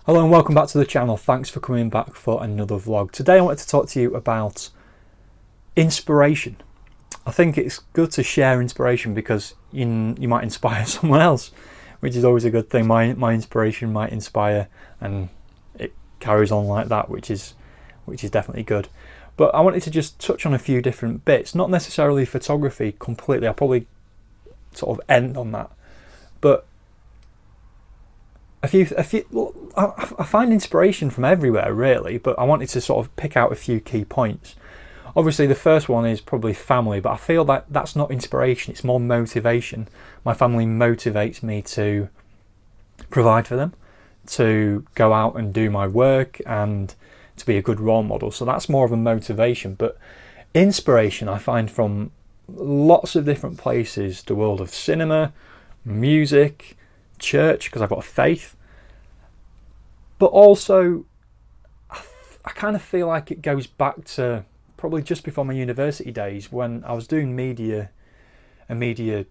Hello and welcome back to the channel. Thanks for coming back for another vlog. Today I wanted to talk to you about inspiration. I think it's good to share inspiration because you might inspire someone else, which is always a good thing. My inspiration might inspire, and it carries on like that, which is definitely good. But I wanted to just touch on a few different bits, not necessarily photography completely. I'll probably sort of end on that, but I find inspiration from everywhere really, but I wanted to sort of pick out a few key points. Obviously the first one is probably family, but I feel that that's not inspiration, it's more motivation. My family motivates me to provide for them, to go out and do my work and to be a good role model. So that's more of a motivation. But inspiration I find from lots of different places: the world of cinema, music, church, because I've got a faith, but also I kind of feel like it goes back to probably just before my university days, when I was doing a media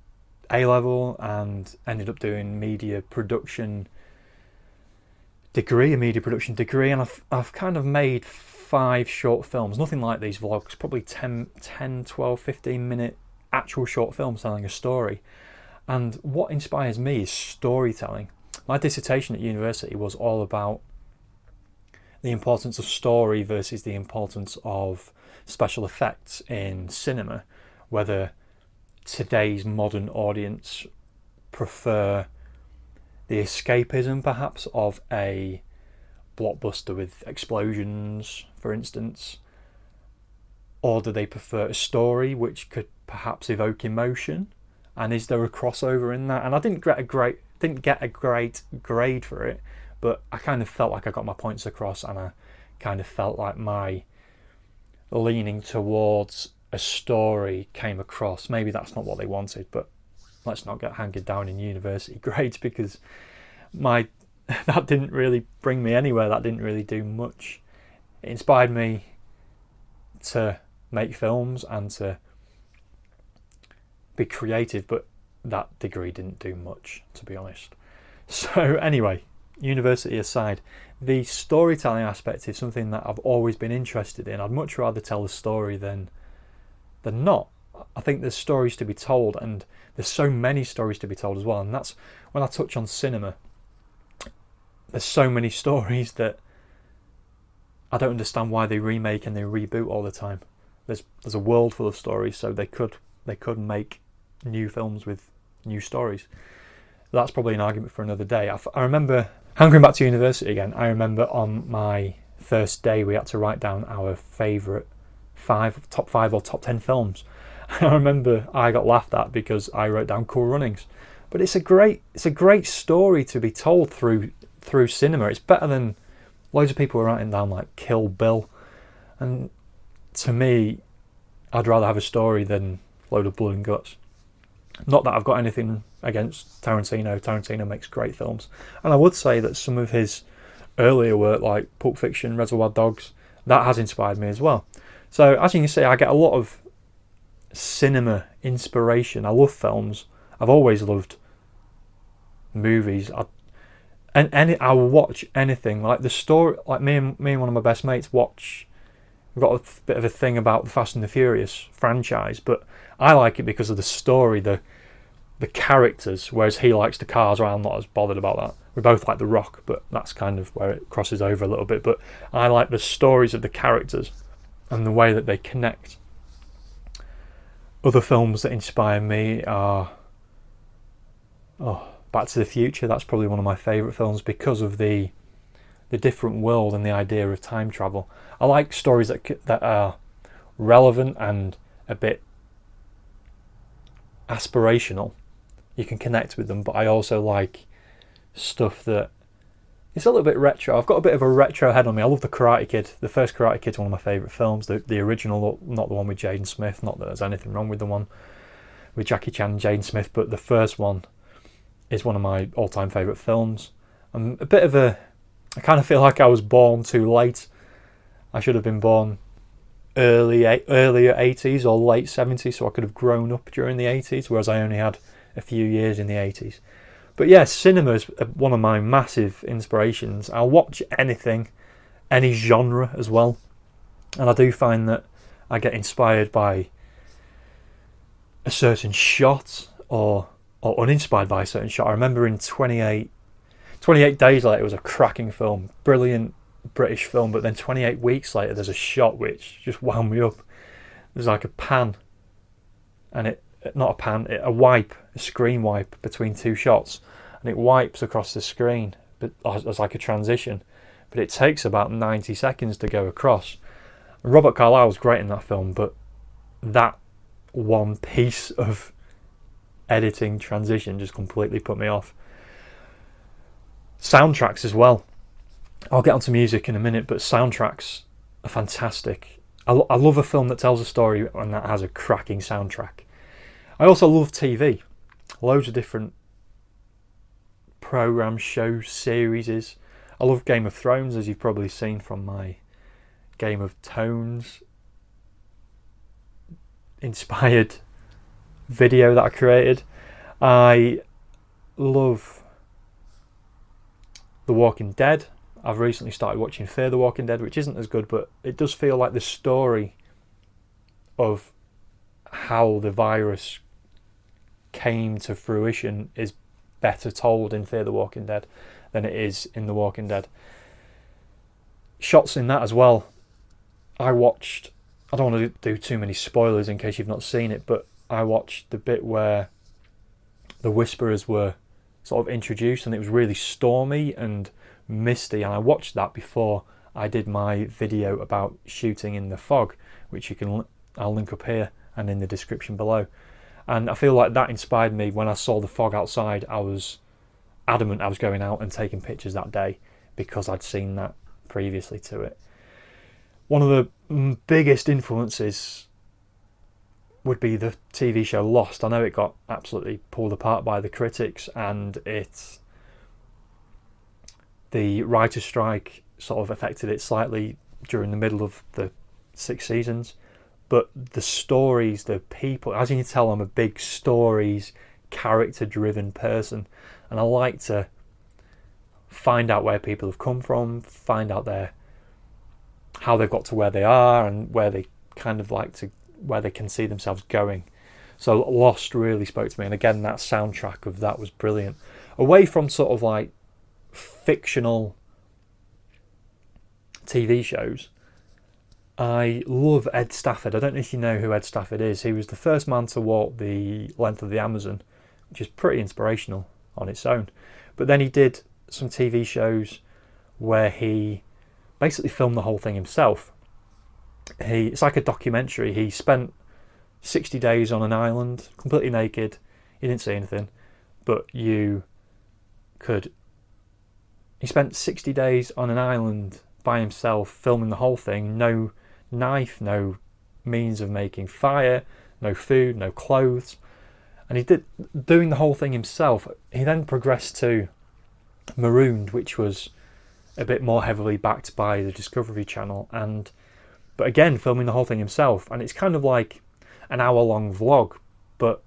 A-level, and ended up doing a media production degree, and I've kind of made 5 short films, nothing like these vlogs, probably 10, 12, 15 minute actual short films telling a story. And what inspires me is storytelling. My dissertation at university was all about the importance of story versus the importance of special effects in cinema, whether today's modern audience prefer the escapism perhaps of a blockbuster with explosions, for instance, or do they prefer a story which could perhaps evoke emotion. And is there a crossover in that? And I didn't get a great grade for it, but I kind of felt like I got my points across, and I kind of felt like my leaning towards a story came across. Maybe that's not what they wanted, but let's not get handed down in university grades, because that didn't really bring me anywhere. That didn't really do much. It inspired me to make films and to be creative, but that degree didn't do much, to be honest. So anyway, university aside, the storytelling aspect is something that I've always been interested in. I'd much rather tell a story than not. I think there's stories to be told, and there's so many stories to be told as well. And that's when I touch on cinema. There's so many stories that I don't understand why they remake and they reboot all the time. There's a world full of stories, so they could make new films with new stories. That's probably an argument for another day. I remember, going back to university again, I remember on my first day we had to write down our favourite top 5 or top 10 films. I remember I got laughed at because I wrote down Cool Runnings. But it's a great story to be told through cinema. It's better than loads of people are writing down like Kill Bill. And to me, I'd rather have a story than a load of blood and guts. Not that I've got anything against Tarantino. Tarantino makes great films. And I would say that some of his earlier work, like Pulp Fiction, Reservoir Dogs, that has inspired me as well. So as you can see, I get a lot of cinema inspiration. I love films. I've always loved movies. I will watch anything. Like the story, like me and one of my best mates watch. We've got a bit of a thing about the Fast and the Furious franchise, but I like it because of the story, the characters, whereas he likes the cars. I'm not as bothered about that. We both like The Rock, but that's kind of where it crosses over a little bit. But I like the stories of the characters and the way that they connect. Other films that inspire me are Back to the Future. That's probably one of my favourite films because of the different world and the idea of time travel. I like stories that are relevant and a bit aspirational. You can connect with them, but I also like stuff that it's a little bit retro. I've got a bit of a retro head on me. I love The Karate Kid. The first Karate Kid's one of my favourite films. The original, not the one with Jaden Smith. Not that there's anything wrong with the one with Jackie Chan and Jaden Smith, but the first one is one of my all-time favourite films. I kind of feel like I was born too late. I should have been born earlier 80s or late 70s, so I could have grown up during the 80s, whereas I only had a few years in the 80s. But yeah, cinema's one of my massive inspirations. I'll watch anything, any genre as well. And I do find that I get inspired by a certain shot, or uninspired by a certain shot. I remember in 28 Days Later, it was a cracking film, brilliant British film, but then 28 Weeks Later there's a shot which just wound me up. There's like a pan, and a wipe, a screen wipe between two shots, and it wipes across the screen but as like a transition, but it takes about 90 seconds to go across. Robert Carlyle was great in that film, but that one piece of editing transition just completely put me off. Soundtracks as well. I'll get onto music in a minute, but soundtracks are fantastic. I love a film that tells a story and that has a cracking soundtrack. I also love TV. Loads of different programs, shows, series. I love Game of Thrones, as you've probably seen from my Game of Tones inspired video that I created. I love The Walking Dead. I've recently started watching Fear the Walking Dead, which isn't as good, but it does feel like the story of how the virus came to fruition is better told in Fear the Walking Dead than it is in The Walking Dead. Shots in that as well. I don't want to do too many spoilers in case you've not seen it, but I watched the bit where the Whisperers were sort of introduced, and it was really stormy and misty, and I watched that before I did my video about shooting in the fog, which I'll link up here and in the description below. And I feel like that inspired me. When I saw the fog outside, I was adamant I was going out and taking pictures that day because I'd seen that previously to it. One of the biggest influences would be the TV show Lost. I know it got absolutely pulled apart by the critics, and the writer's strike sort of affected it slightly during the middle of the 6 seasons. But the stories, the people, as you can tell, I'm a big stories, character-driven person, and I like to find out where people have come from, find out how they've got to where they are, and where they where they can see themselves going. So Lost really spoke to me, and again, that soundtrack of that was brilliant. Away from sort of like fictional TV shows, I love Ed Stafford. I don't know if you know who Ed Stafford is. He was the first man to walk the length of the Amazon, which is pretty inspirational on its own. But then he did some TV shows where he basically filmed the whole thing himself. It's like a documentary. He spent 60 days on an island, completely naked. He didn't see anything, but he spent 60 days on an island by himself, filming the whole thing. No knife, no means of making fire, no food, no clothes. And he did doing the whole thing himself. He then progressed to Marooned, which was a bit more heavily backed by the Discovery Channel, but again filming the whole thing himself. And it's kind of like an hour-long vlog, but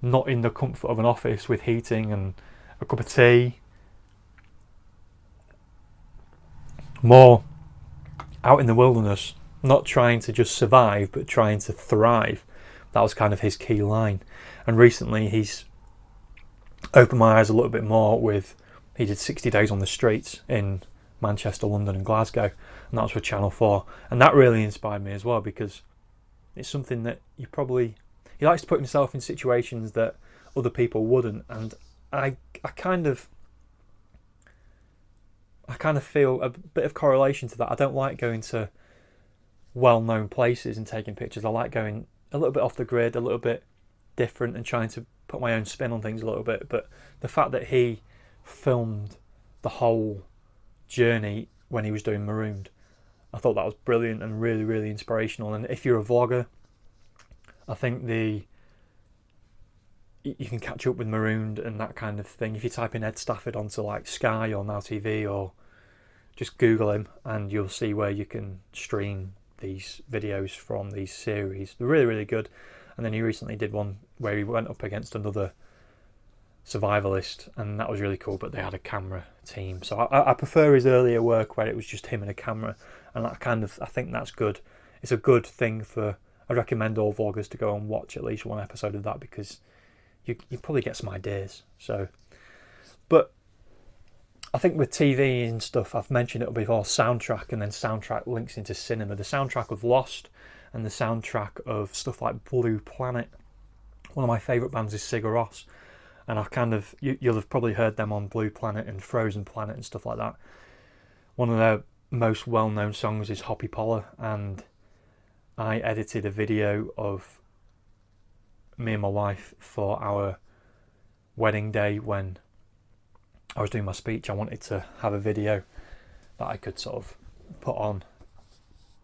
not in the comfort of an office with heating and a cup of tea. More out in the wilderness, not trying to just survive, but trying to thrive. That was kind of his key line. And recently he's opened my eyes a little bit more he did 60 days on the streets in Manchester, London and Glasgow, and that was for Channel 4. And that really inspired me as well, because it's something that he likes to put himself in situations that other people wouldn't. And I kind of feel a bit of correlation to that. I don't like going to well-known places and taking pictures. I like going a little bit off the grid, a little bit different, and trying to put my own spin on things a little bit. But the fact that he filmed the whole journey when he was doing Marooned, I thought that was brilliant and really, really inspirational. And if you're a vlogger, I think you can catch up with Marooned and that kind of thing. If you type in Ed Stafford onto like Sky or Now TV, or just Google him, and you'll see where you can stream these videos from these series. They're really, really good. And then he recently did one where he went up against another survivalist, and that was really cool. But they had a camera team, so I prefer his earlier work where it was just him and a camera, and that kind of, I think that's good. It's a good thing for. I'd recommend all vloggers to go and watch at least one episode of that, because you probably get some ideas. So, but I think with TV and stuff, I've mentioned it before, soundtrack, and then soundtrack links into cinema. The soundtrack of Lost and the soundtrack of stuff like Blue Planet. One of my favourite bands is Seager, and I've kind of, you'll have probably heard them on Blue Planet and Frozen Planet and stuff like that. One of their most well-known songs is Hoppy Poller, and I edited a video of me and my wife for our wedding day. When I was doing my speech, I wanted to have a video that I could sort of put on,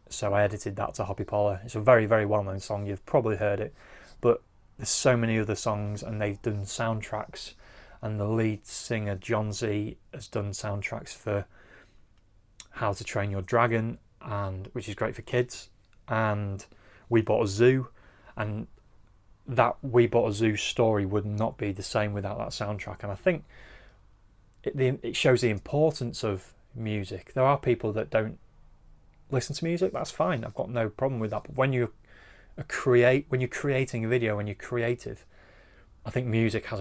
so I edited that to Hoppy Poller. It's a very, very well-known song, you've probably heard it, but there's so many other songs, and they've done soundtracks, and the lead singer John Z has done soundtracks for How to Train Your Dragon, and which is great for kids, and We Bought a Zoo, and that We Bought a Zoo story would not be the same without that soundtrack. And I think it shows the importance of music. There are people that don't listen to music, that's fine, I've got no problem with that, but when you're creating a video, when you're creative, I think music can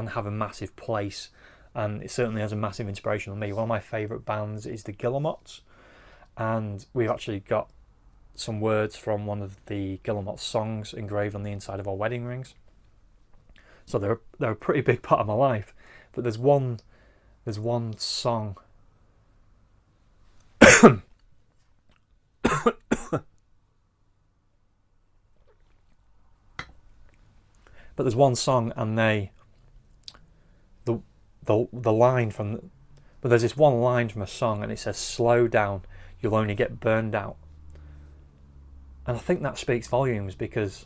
have a massive place, and it certainly has a massive inspiration on me. One of my favourite bands is the Guillemots, and we've actually got some words from one of the Guillemots songs engraved on the inside of our wedding rings. So they're a pretty big part of my life. But there's one song but there's one song, and the line from, but there's this one line from a song, and it says, "Slow down, you'll only get burned out." And I think that speaks volumes, because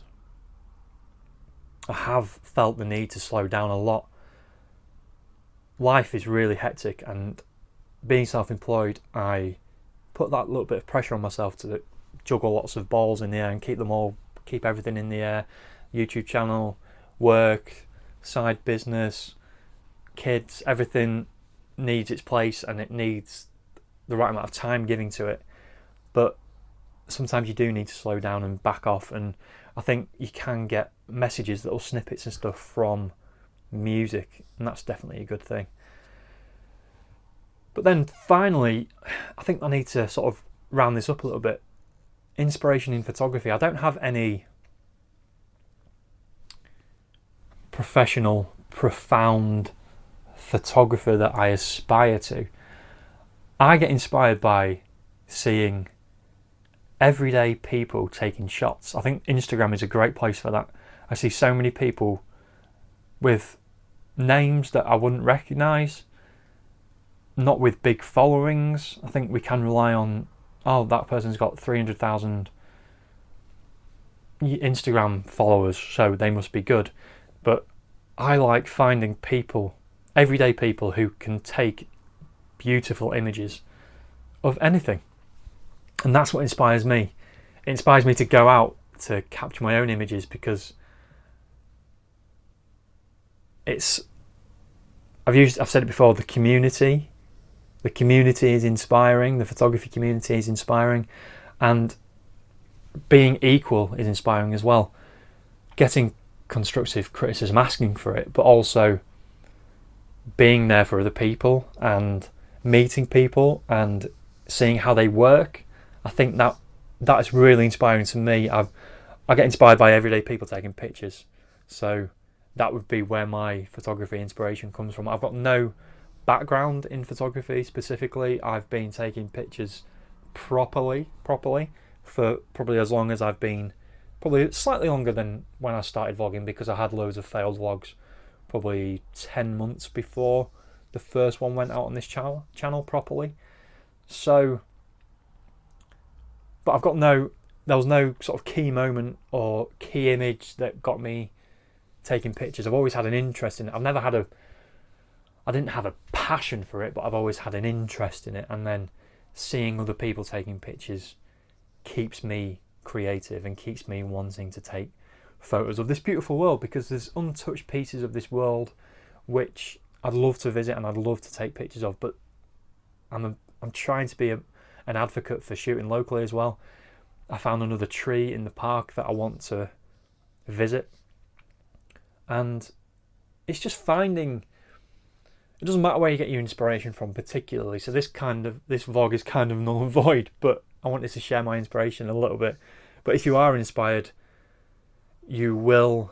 I have felt the need to slow down a lot. Life is really hectic, and being self-employed, I put that little bit of pressure on myself to juggle lots of balls in the air and keep everything in the air. YouTube channel, work, side business, kids, everything needs its place, and it needs the right amount of time giving to it. But sometimes you do need to slow down and back off, and I think you can get messages, little snippets and stuff from music, and that's definitely a good thing. But then finally, I think I need to sort of round this up a little bit. Inspiration in photography. I don't have any professional, profound photographer that I aspire to. I get inspired by seeing everyday people taking shots. I think Instagram is a great place for that. I see so many people with names that I wouldn't recognise, not with big followings. I think we can rely on, oh, that person's got 300,000 Instagram followers, so they must be good. But I like finding people, everyday people, who can take beautiful images of anything. And that's what inspires me. It inspires me to go out to capture my own images, because I've said it before, the community is inspiring, the photography community is inspiring, and being equal is inspiring as well. Getting constructive criticism, asking for it, but also being there for other people and meeting people and seeing how they work. I think that is really inspiring to me. I get inspired by everyday people taking pictures, so that would be where my photography inspiration comes from. I've got no background in photography specifically. I've been taking pictures properly for probably as long as I've been, probably slightly longer than when I started vlogging, because I had loads of failed vlogs probably 10 months before the first one went out on this channel properly. So, but there was no sort of key moment or key image that got me taking pictures. I've always had an interest in it. I didn't have a passion for it, but I've always had an interest in it. And then seeing other people taking pictures keeps me creative and keeps me wanting to take photos of this beautiful world, because there's untouched pieces of this world which I'd love to visit and I'd love to take pictures of, but I'm trying to be an advocate for shooting locally as well. I found another tree in the park that I want to visit, and it's just finding, it doesn't matter where you get your inspiration from particularly, so this vlog is kind of null and void, but I wanted to share my inspiration a little bit. But if you are inspired, it will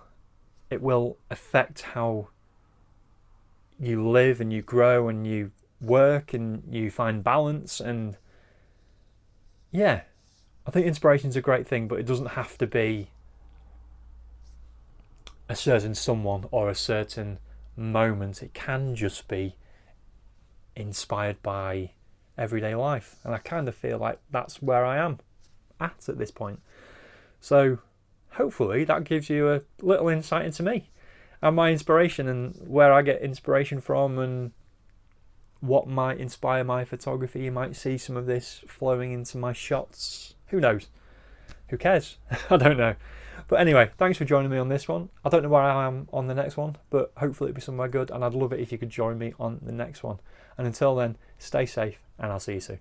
affect how you live and you grow and you work and you find balance. And yeah, I think inspiration is a great thing, but it doesn't have to be a certain someone or a certain moment. It can just be inspired by everyday life, and I kind of feel like that's where I am at this point. So hopefully that gives you a little insight into me and my inspiration, and where I get inspiration from, and what might inspire my photography. You might see some of this flowing into my shots. Who knows? Who cares? I don't know. But anyway, thanks for joining me on this one. I don't know where I am on the next one, but hopefully it'll be somewhere good, and I'd love it if you could join me on the next one. And until then, stay safe, and I'll see you soon.